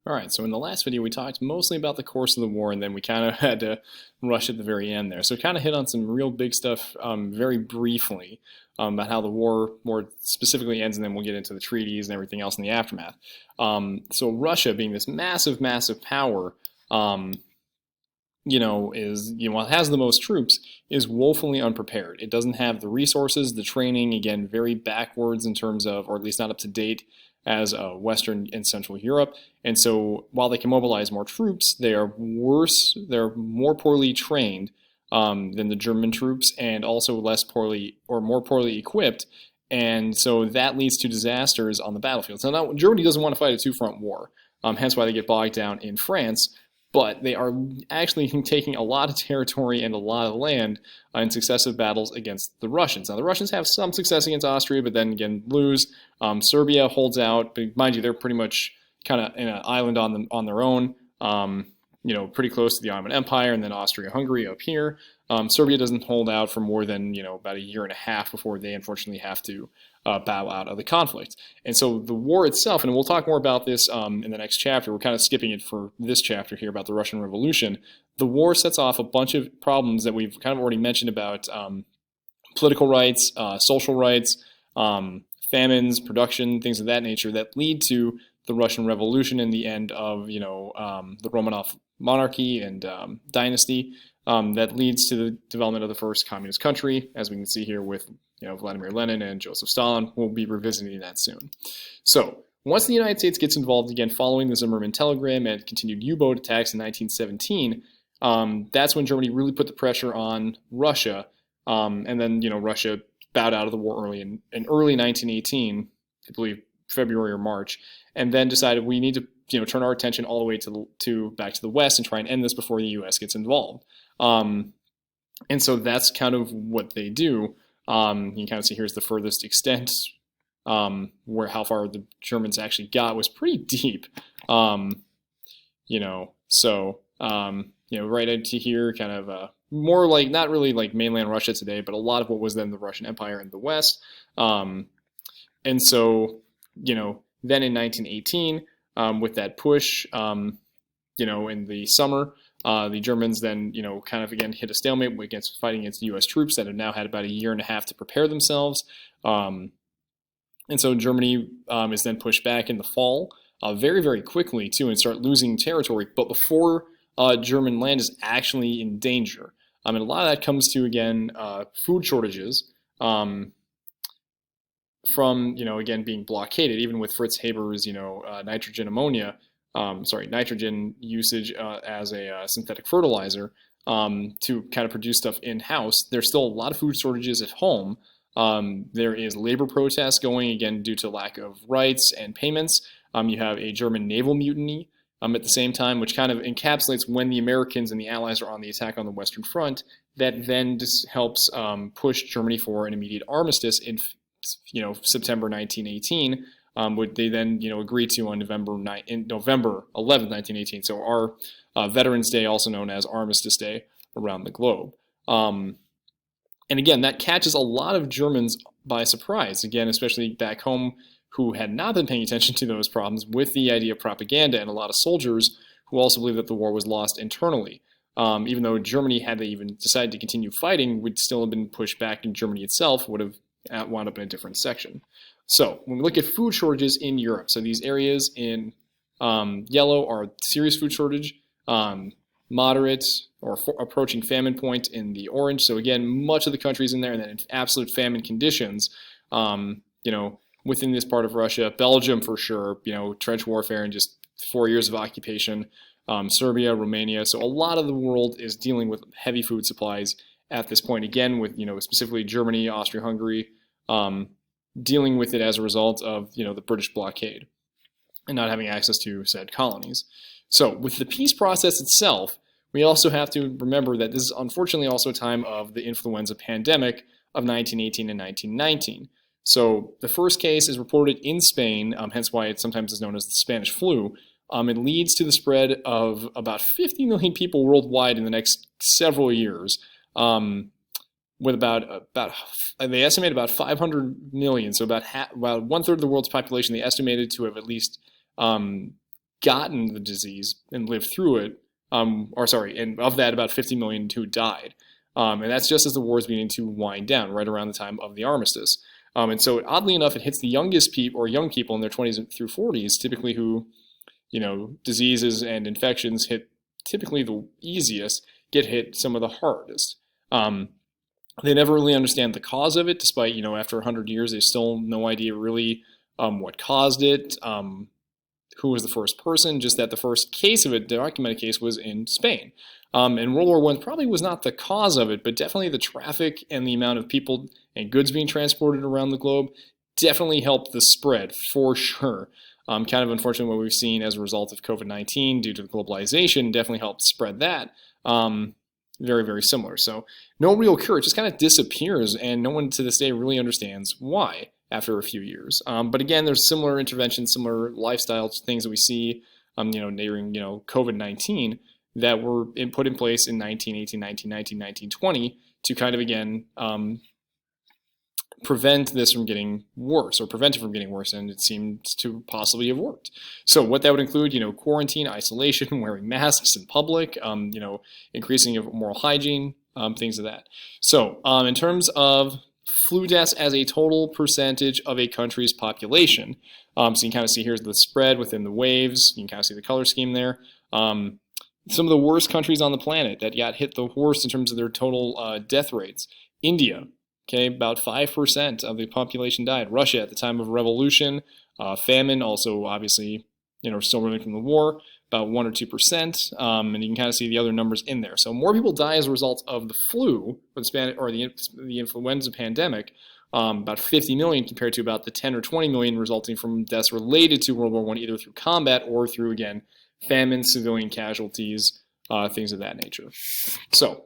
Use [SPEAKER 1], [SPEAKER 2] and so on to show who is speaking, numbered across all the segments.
[SPEAKER 1] All right, so in the last video, we talked mostly about the course of the war, and then we kind of had to rush at the very end there. So kind of hit on some real big stuff very briefly about how the war more specifically ends, and then we'll get into the treaties and everything else in the aftermath. So Russia, being this massive, massive power, while it has the most troops, is woefully unprepared. It doesn't have the resources, the training, again, very backwards in terms of, or at least not up to date as Western and Central Europe. And so while they can mobilize more troops, they are worse, they're more poorly trained than the German troops, and also more poorly equipped. And so that leads to disasters on the battlefield. So now Germany doesn't want to fight a two-front war, hence why they get bogged down in France. But they are actually taking a lot of territory and a lot of land in successive battles against the Russians. Now, the Russians have some success against Austria, but then again lose. Serbia holds out, but mind you, they're pretty much kind of in an island on their own. Pretty close to the Ottoman Empire, and then Austria-Hungary up here. Serbia doesn't hold out for more than about a year and a half before they unfortunately have to bow out of the conflict. And so the war itself, and we'll talk more about this in the next chapter, we're kind of skipping it for this chapter here about the Russian Revolution. The war sets off a bunch of problems that we've kind of already mentioned about political rights, social rights, famines, production, things of that nature that lead to the Russian Revolution and the end of the Romanov monarchy and dynasty that leads to the development of the first communist country, as we can see here with Vladimir Lenin and Joseph Stalin. We'll be revisiting that soon. So once the United States gets involved again following the Zimmermann telegram and continued U-boat attacks in 1917, that's when Germany really put the pressure on Russia, and then Russia bowed out of the war in early 1918, I believe February or March, and then decided we need to turn our attention all the way to back to the West and try and end this before the U.S. gets involved. And so that's kind of what they do. You can kind of see here's the furthest extent where how far the Germans actually got was pretty deep. Right into here, kind of more like not really like mainland Russia today, but a lot of what was then the Russian Empire in the West. And so then in 1918, with that push, in the summer, the Germans then, kind of again hit a stalemate fighting against U.S. troops that have now had about a year and a half to prepare themselves. And so Germany is then pushed back in the fall very, very quickly, too, and start losing territory. But before German land is actually in danger. And a lot of that comes to, again, food shortages from, again, being blockaded, even with Fritz Haber's, nitrogen usage as a synthetic fertilizer to kind of produce stuff in-house. There's still a lot of food shortages at home. There is labor protests going, again, due to lack of rights and payments. You have a German naval mutiny at the same time, which kind of encapsulates when the Americans and the Allies are on the attack on the Western Front. That then just helps push Germany for an immediate armistice in September 1918, would they then agree to on November 11th, 1918. So our Veterans Day, also known as Armistice Day around the globe. And again, that catches a lot of Germans by surprise, again, especially back home who had not been paying attention to those problems with the idea of propaganda, and a lot of soldiers who also believed that the war was lost internally. Even though Germany, had they even decided to continue fighting, would still have been pushed back, and Germany itself would have wound up in a different section. So when we look at food shortages in Europe, so these areas in yellow are serious food shortage, moderate or approaching famine point in the orange. So again, much of the country's in there, and then in absolute famine conditions, within this part of Russia. Belgium for sure, trench warfare and just 4 years of occupation. Serbia, Romania. So a lot of the world is dealing with heavy food supplies at this point. Again, with specifically Germany, Austria-Hungary, dealing with it as a result of the British blockade and not having access to said colonies. So with the peace process itself, we also have to remember that this is unfortunately also a time of the influenza pandemic of 1918 and 1919. So the first case is reported in Spain, hence why it sometimes is known as the Spanish flu. It leads to the spread of about 50 million people worldwide in the next several years, with about they estimate about 500 million, so about one third of the world's population they estimated to have at least gotten the disease and lived through it, and of that, about 50 million who died. And that's just as the war is beginning to wind down, right around the time of the armistice. And so, oddly enough, it hits the youngest people, or young people in their 20s through 40s, typically who, diseases and infections hit typically the easiest, get hit some of the hardest. They never really understand the cause of it, despite, after 100 years, they still no idea really what caused it, who was the first person, just that the first case of it, the documented case, was in Spain. And World War I probably was not the cause of it, but definitely the traffic and the amount of people and goods being transported around the globe definitely helped the spread, for sure. Kind of unfortunately what we've seen as a result of COVID-19 due to the globalization definitely helped spread that. Very, very similar. So no real cure. It just kind of disappears, and no one to this day really understands why after a few years. But again, there's similar interventions, similar lifestyle things that we see, during, COVID-19 that were put in place in 1918, 1919, 1920 to kind of, again, prevent this from getting worse, or prevent it from getting worse, and it seemed to possibly have worked. So what that would include, quarantine, isolation, wearing masks in public, increasing of moral hygiene, things of that. So in terms of flu deaths as a total percentage of a country's population, so you can kind of see here's the spread within the waves. You can kind of see the color scheme there. Some of the worst countries on the planet that got hit the worst in terms of their total death rates. India. Okay, about 5% of the population died. Russia at the time of revolution, famine, also obviously, still running from the war, about 1 or 2%, and you can kind of see the other numbers in there. So more people die as a result of the flu, or the influenza pandemic, about 50 million compared to about the 10 or 20 million resulting from deaths related to World War I, either through combat or through, again, famine, civilian casualties, things of that nature. So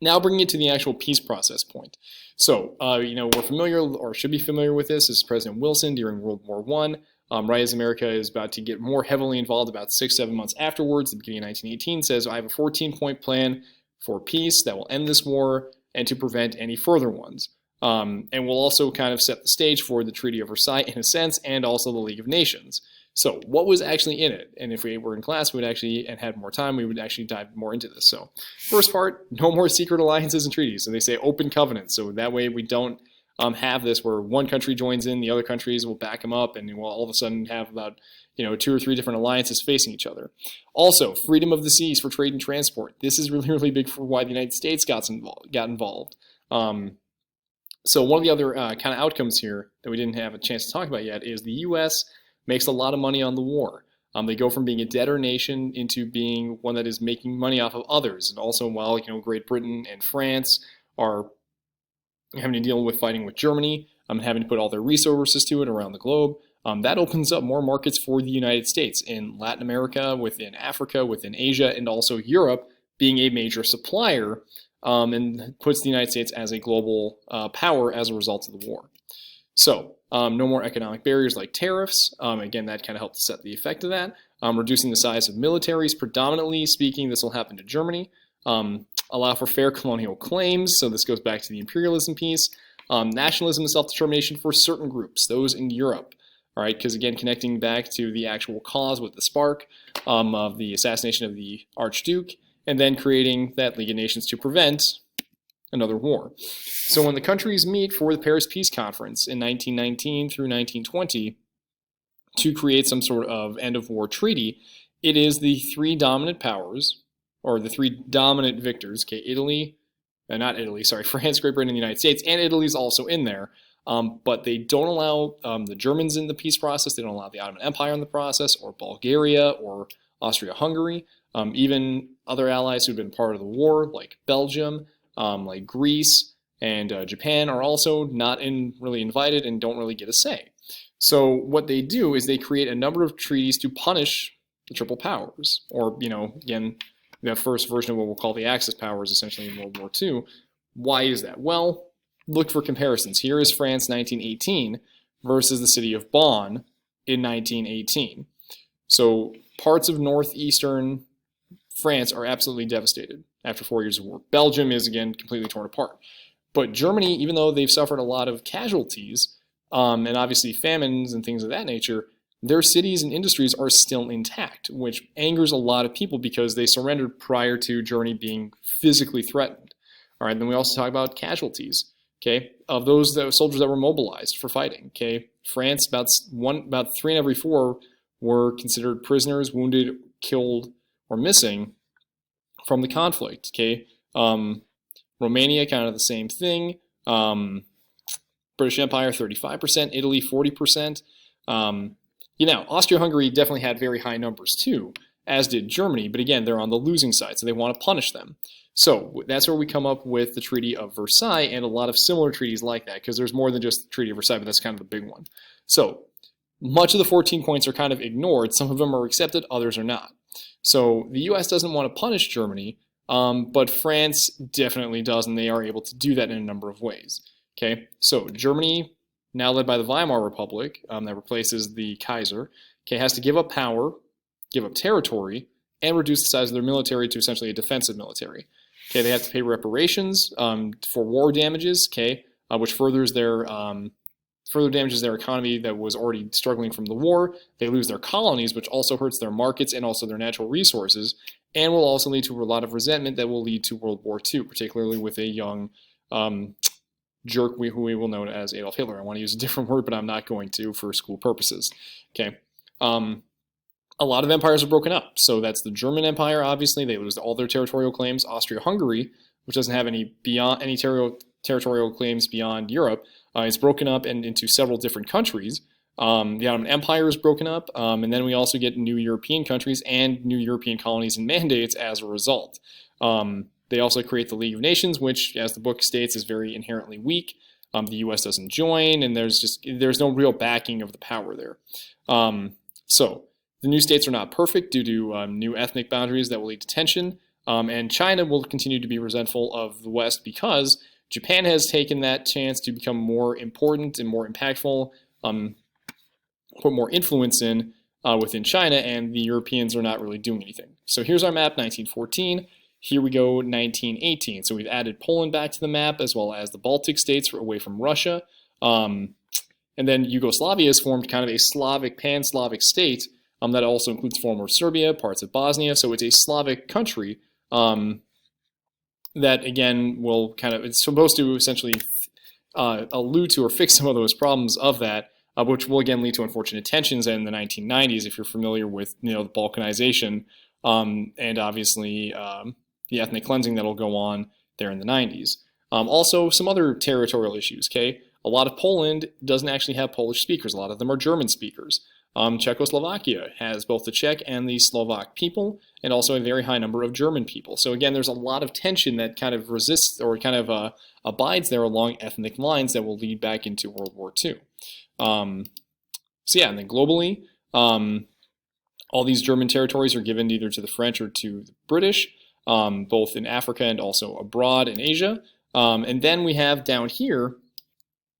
[SPEAKER 1] now bringing it to the actual peace process point. So, we're familiar, or should be familiar with this, is President Wilson during World War I. Right as America is about to get more heavily involved about 6-7 months afterwards, the beginning of 1918, says, I have a 14-point plan for peace that will end this war and to prevent any further ones. And will also kind of set the stage for the Treaty of Versailles in a sense, and also the League of Nations. So what was actually in it? And if we were in class, we would actually, and had more time, we would actually dive more into this. So first part, no more secret alliances and treaties. So they say open covenants. So that way we don't have this where one country joins in, the other countries will back them up, and we'll all of a sudden have about 2 or 3 different alliances facing each other. Also, freedom of the seas for trade and transport. This is really, really big for why the United States got involved. So one of the other kind of outcomes here that we didn't have a chance to talk about yet is the U.S. makes a lot of money on the war. They go from being a debtor nation into being one that is making money off of others. And also, while Great Britain and France are having to deal with fighting with Germany, having to put all their resources to it around the globe, that opens up more markets for the United States in Latin America, within Africa, within Asia, and also Europe being a major supplier, and puts the United States as a global power as a result of the war. So, no more economic barriers like tariffs. Again, that kind of helped set the effect of that. Reducing the size of militaries, predominantly speaking, this will happen to Germany. Allow for fair colonial claims, so this goes back to the imperialism piece. Nationalism and self-determination for certain groups, those in Europe. All right, because again, connecting back to the actual cause with the spark of the assassination of the Archduke, and then creating that League of Nations to prevent another war. So when the countries meet for the Paris Peace Conference in 1919 through 1920 to create some sort of end-of-war treaty, it is the 3 dominant powers, or the 3 dominant victors, okay, France, Great Britain, and the United States, and Italy's also in there, but they don't allow the Germans in the peace process, they don't allow the Ottoman Empire in the process, or Bulgaria, or Austria-Hungary, even other allies who've been part of the war, like Belgium, like Greece, and Japan are also not really invited and don't really get a say. So what they do is they create a number of treaties to punish the triple powers, or, again, the first version of what we'll call the Axis powers, essentially in World War II. Why is that? Well, look for comparisons. Here is France 1918 versus the city of Bonn in 1918. So parts of northeastern France are absolutely devastated after 4 years of war. Belgium is, again, completely torn apart. But Germany, even though they've suffered a lot of casualties, and obviously famines and things of that nature, their cities and industries are still intact, which angers a lot of people because they surrendered prior to Germany being physically threatened. All right, then we also talk about casualties. Okay, of those soldiers that were mobilized for fighting. Okay, France, about 3 in every 4 were considered prisoners, wounded, killed, or missing from the conflict. Okay, Romania, kind of the same thing. British Empire, 35%. Italy, 40%. Austria-Hungary definitely had very high numbers too, as did Germany. But again, they're on the losing side, so they want to punish them. So that's where we come up with the Treaty of Versailles and a lot of similar treaties like that, because there's more than just the Treaty of Versailles, but that's kind of the big one. So much of the 14 points are kind of ignored. Some of them are accepted, others are not. So the U.S. doesn't want to punish Germany, but France definitely does, and they are able to do that in a number of ways. Okay, so Germany, now led by the Weimar Republic, that replaces the Kaiser, has to give up power, give up territory, and reduce the size of their military to essentially a defensive military. Okay, they have to pay reparations for war damages, which further damages their economy that was already struggling from the war. They lose their colonies, which also hurts their markets and also their natural resources, and will also lead to a lot of resentment that will lead to World War II, particularly with a young jerk who we will know as Adolf Hitler. I want to use a different word, but I'm not going to for school purposes. Okay. A lot of empires are broken up. So that's the German Empire, obviously. They lose all their territorial claims. Austria-Hungary, which doesn't have any territorial claims beyond Europe, is broken up into several different countries. The Ottoman Empire is broken up, and then we also get new European countries and new European colonies and mandates as a result. They also create the League of Nations, which, as the book states, is very inherently weak. The U.S. doesn't join, and there's no real backing of the power there. So the new states are not perfect due to new ethnic boundaries that will lead to tension, and China will continue to be resentful of the West because Japan has taken that chance to become more important and more impactful, put more influence within China, and the Europeans are not really doing anything. So here's our map, 1914. Here we go, 1918. So we've added Poland back to the map, as well as the Baltic states away from Russia. And then Yugoslavia is formed kind of a Slavic, pan-Slavic state that also includes former Serbia, parts of Bosnia. So it's a Slavic country that, again, it's supposed to essentially allude to or fix some of those problems of that, which will, again, lead to unfortunate tensions in the 1990s, if you're familiar with the balkanization and obviously the ethnic cleansing that'll go on there in the 90s. Also, some other territorial issues, A lot of Poland doesn't actually have Polish speakers. A lot of them are German speakers. Czechoslovakia has both the Czech and the Slovak people, and also a very high number of German people. So again, there's a lot of tension that kind of resists or kind of abides there along ethnic lines that will lead back into World War II. And then globally, all these German territories are given either to the French or to the British, both in Africa and also abroad in Asia. And then we have down here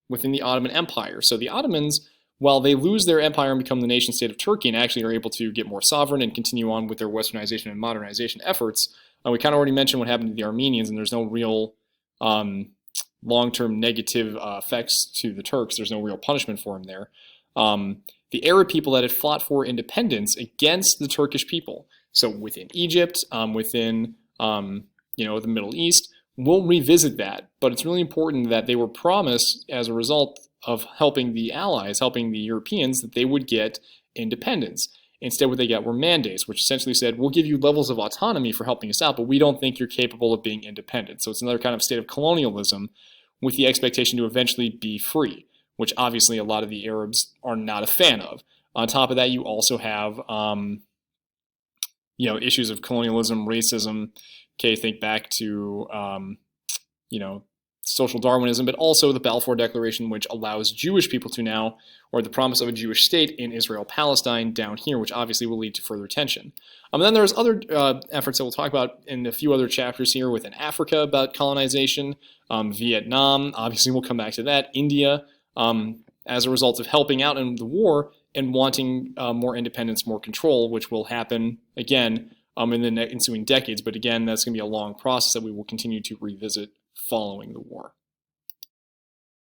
[SPEAKER 1] within the Ottoman Empire. So the Ottomans, while they lose their empire and become the nation state of Turkey and actually are able to get more sovereign and continue on with their westernization and modernization efforts, we kind of already mentioned what happened to the Armenians, and there's no real long-term negative effects to the Turks. There's no real punishment for them there. The Arab people that had fought for independence against the Turkish people, so within Egypt, within the Middle East, we'll revisit that. But it's really important that they were promised, as a result of helping the Allies, helping the Europeans, that they would get independence. Instead, what they got were mandates, which essentially said, we'll give you levels of autonomy for helping us out, but we don't think you're capable of being independent. So it's another kind of state of colonialism with the expectation to eventually be free, which obviously a lot of the Arabs are not a fan of. On top of that, you also have issues of colonialism, racism. Think back to social Darwinism, but also the Balfour Declaration, which allows Jewish people to now, or the promise of a Jewish state in Israel-Palestine down here, which obviously will lead to further tension. And then there's other efforts that we'll talk about in a few other chapters here within Africa about colonization, Vietnam, obviously we'll come back to that, India, as a result of helping out in the war and wanting more independence, more control, which will happen, again, in the ensuing decades. But again, that's going to be a long process that we will continue to revisit following the war.